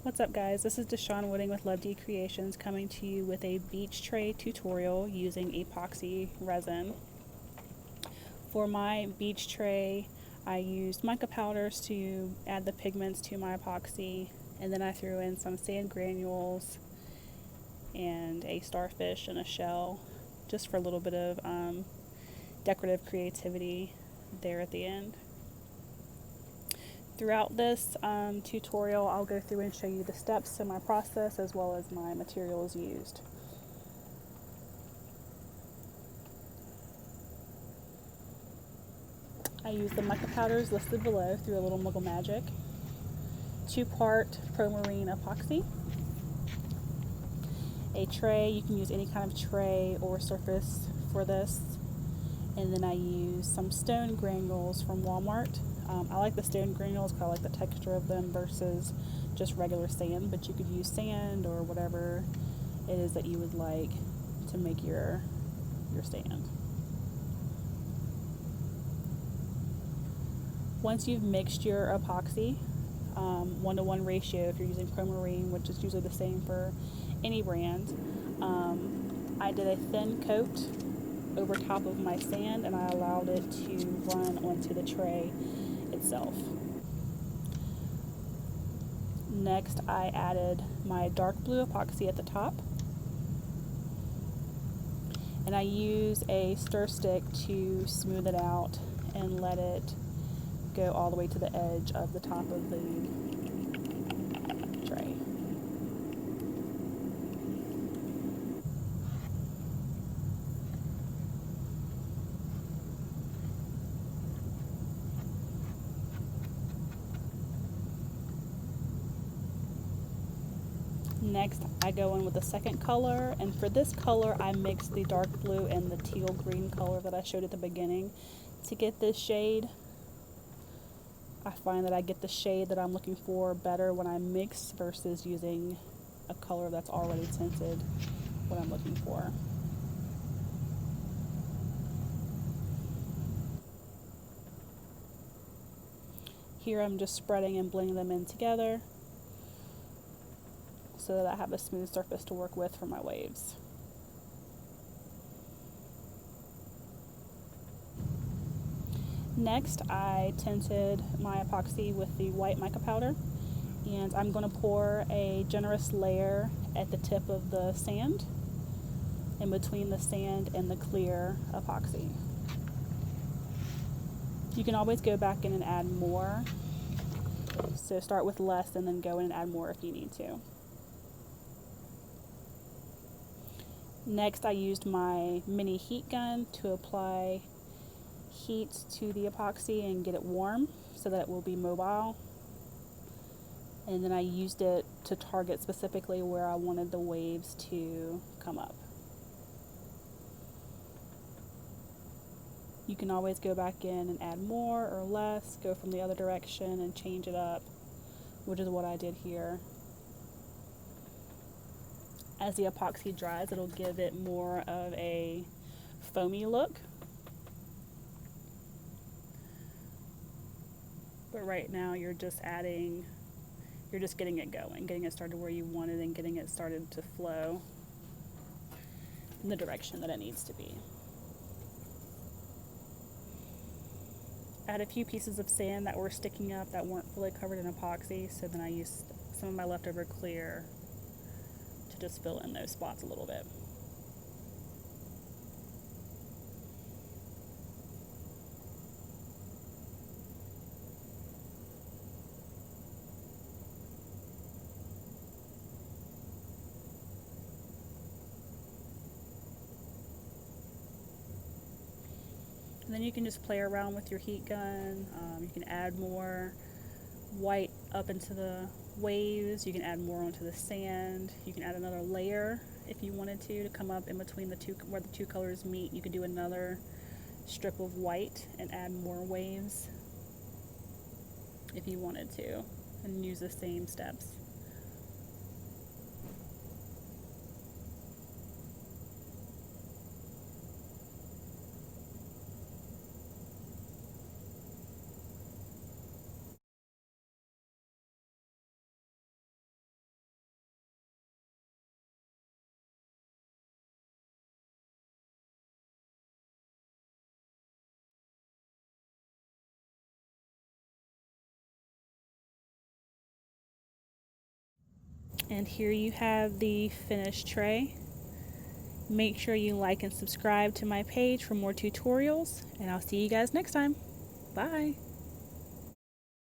What's up guys, this is Deshawn Wooding with Love D Creations coming to you with a beach tray tutorial using epoxy resin. For my beach tray I used mica powders to add the pigments to my epoxy, and then I threw in some sand granules and a starfish and a shell just for a little bit of decorative creativity there at the end. Throughout this tutorial, I'll go through and show you the steps in my process as well as my materials used. I use the mica powders listed below through a little Muggle Magic, 2-part Promarine epoxy, a tray. You can use any kind of tray or surface for this, and then I use some stone granules from Walmart. I like the stone granules because I like the texture of them versus just regular sand, but you could use sand or whatever it is that you would like to make your sand. Once you've mixed your epoxy, 1-to-1 ratio if you're using Promarine, which is usually the same for any brand, I did a thin coat over top of my sand and I allowed it to run onto the tray itself. Next I added my dark blue epoxy at the top, and I use a stir stick to smooth it out and let it go all the way to the edge of the top of the tray. Next, I go in with the second color, and for this color I mixed the dark blue and the teal green color that I showed at the beginning to get this shade. I find that I get the shade that I'm looking for better when I mix versus using a color that's already tinted what I'm looking for. Here I'm just spreading and blending them in together so that I have a smooth surface to work with for my waves. Next, I tinted my epoxy with the white mica powder, and I'm going to pour a generous layer at the tip of the sand, in between the sand and the clear epoxy. You can always go back in and add more, so start with less and then go in and add more if you need to. Next, I used my mini heat gun to apply heat to the epoxy and get it warm so that it will be mobile. And then I used it to target specifically where I wanted the waves to come up. You can always go back in and add more or less, go from the other direction and change it up, which is what I did here. As the epoxy dries, it'll give it more of a foamy look. But right now you're just getting it going, getting it started where you want it and getting it started to flow in the direction that it needs to be. I had a few pieces of sand that were sticking up that weren't fully covered in epoxy, so then I used some of my leftover clear to just fill in those spots a little bit. And then you can just play around with your heat gun. You can add more white up into the waves. You can add more onto the sand. You can add another layer if you wanted to come up in between the two, where the two colors meet. You could do another strip of white and add more waves if you wanted to, and use the same steps. And here you have the finished tray. Make sure you like and subscribe to my page for more tutorials, and I'll see you guys next time. Bye!